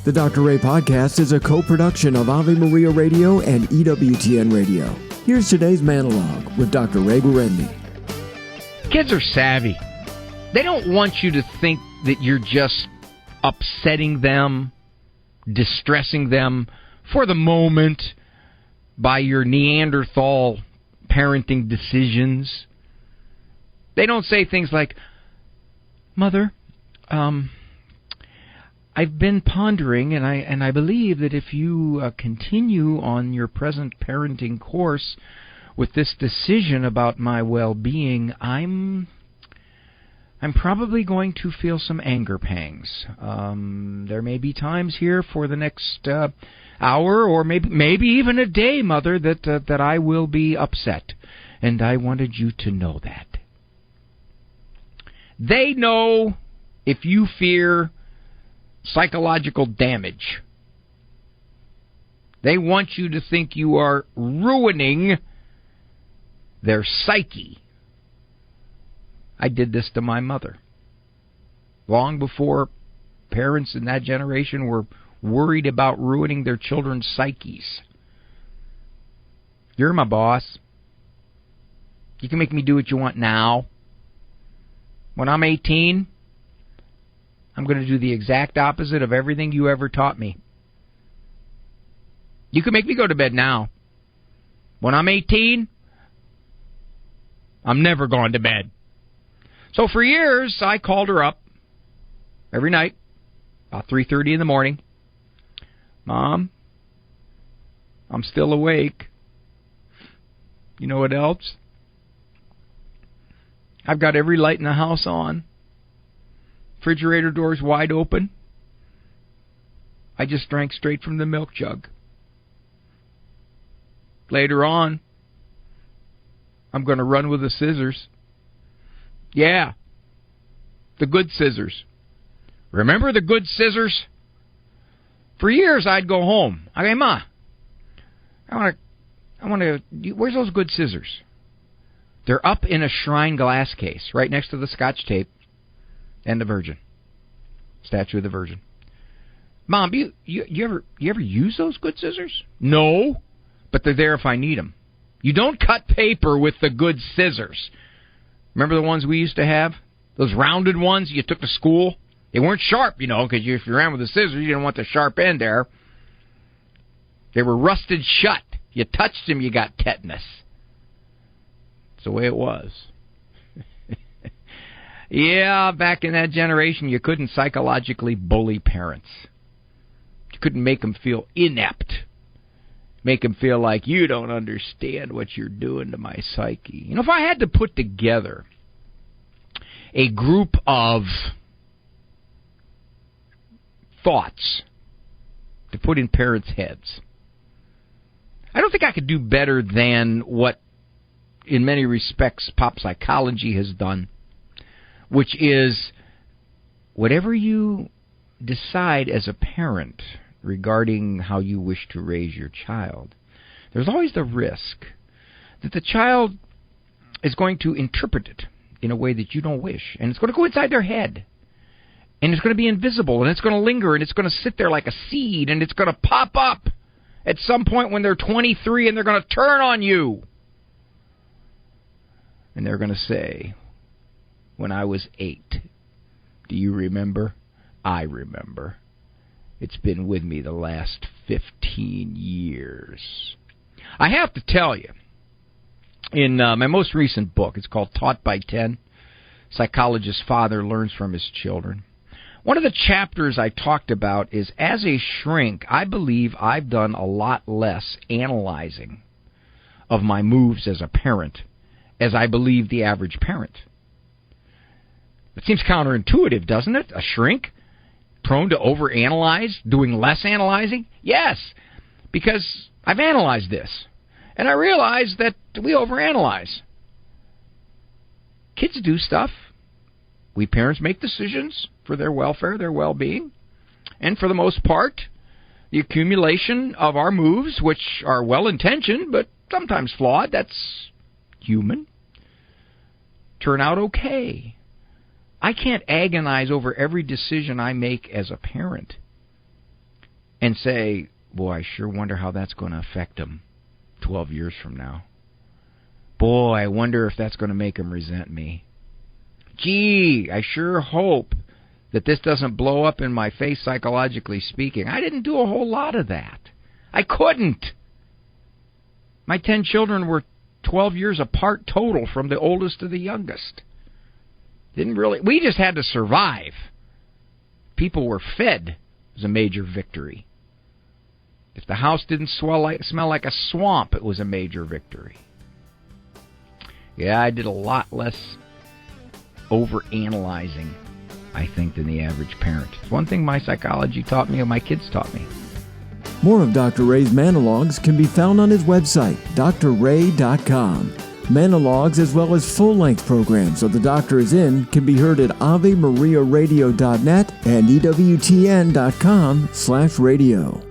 The Dr. Ray Podcast is a co-production of Ave Maria Radio and EWTN Radio. Here's today's monologue with Dr. Ray Guarendi. Kids are savvy. They don't want you to think that you're just upsetting them, distressing them for the moment by your Neanderthal parenting decisions. They don't say things like, "Mother, I've been pondering, and I believe that if you continue on your present parenting course with this decision about my well-being, I'm probably going to feel some anger pangs. There may be times here for the next hour, or maybe even a day, Mother, that I will be upset, and I wanted you to know that." They know if you fear psychological damage. They want you to think you are ruining their psyche. I did this to my mother. Long before parents in that generation were worried about ruining their children's psyches. You're my boss. You can make me do what you want now. When I'm 18, I'm going to do the exact opposite of everything you ever taught me. You can make me go to bed now. When I'm 18, I'm never going to bed. So for years, I called her up every night, about 3:30 in the morning. "Mom, I'm still awake. You know what else? I've got every light in the house on. Refrigerator doors wide open. I just drank straight from the milk jug. Later on, I'm going to run with the scissors. Yeah, the good scissors. Remember the good scissors? For years, I'd go home. Okay, Ma, I want to, where's those good scissors? They're up in a shrine glass case, right next to the Scotch tape and the Virgin, statue of the Virgin. Mom, you ever use those good scissors? No, but they're there if I need them. You don't cut paper with the good scissors. Remember the ones we used to have? Those rounded ones you took to school? They weren't sharp, because if you ran with the scissors, you didn't want the sharp end there. They were rusted shut. You touched them, you got tetanus. That's the way it was. Yeah, back in that generation, you couldn't psychologically bully parents. You couldn't make them feel inept. Make them feel like you don't understand what you're doing to my psyche. If I had to put together a group of thoughts to put in parents' heads, I don't think I could do better than what, in many respects, pop psychology has done, which is whatever you decide as a parent regarding how you wish to raise your child, there's always the risk that the child is going to interpret it in a way that you don't wish, and it's going to go inside their head, and it's going to be invisible, and it's going to linger, and it's going to sit there like a seed, and it's going to pop up at some point when they're 23, and they're going to turn on you. And they're going to say, "When I was 8, do you remember? I remember. It's been with me the last 15 years. I have to tell you, in my most recent book, it's called Taught by 10, Psychologist's Father Learns from His Children. One of the chapters I talked about is, as a shrink, I believe I've done a lot less analyzing of my moves as a parent as I believe the average parent. It seems counterintuitive, doesn't it? A shrink? Prone to overanalyze, doing less analyzing? Yes, because I've analyzed this, and I realize that we overanalyze. Kids do stuff. We parents make decisions for their welfare, their well-being, and for the most part, the accumulation of our moves, which are well-intentioned but sometimes flawed, that's human, turn out okay. I can't agonize over every decision I make as a parent. and say, boy, I sure wonder how that's going to affect him 12 years from now. Boy, I wonder if that's going to make him resent me. Gee, I sure hope that this doesn't blow up in my face psychologically speaking. I didn't do a whole lot of that. I couldn't. My 10 children were 12 years apart total from the oldest to the youngest. We just had to survive. People were fed. It was a major victory. If the house didn't smell like a swamp, it was a major victory. Yeah, I did a lot less overanalyzing, I think, than the average parent. It's one thing my psychology taught me and my kids taught me. More of Dr. Ray's Manologues can be found on his website, drray.com. Manologues, as well as full-length programs of The Doctor Is In, can be heard at AveMariaRadio.net and EWTN.com/radio.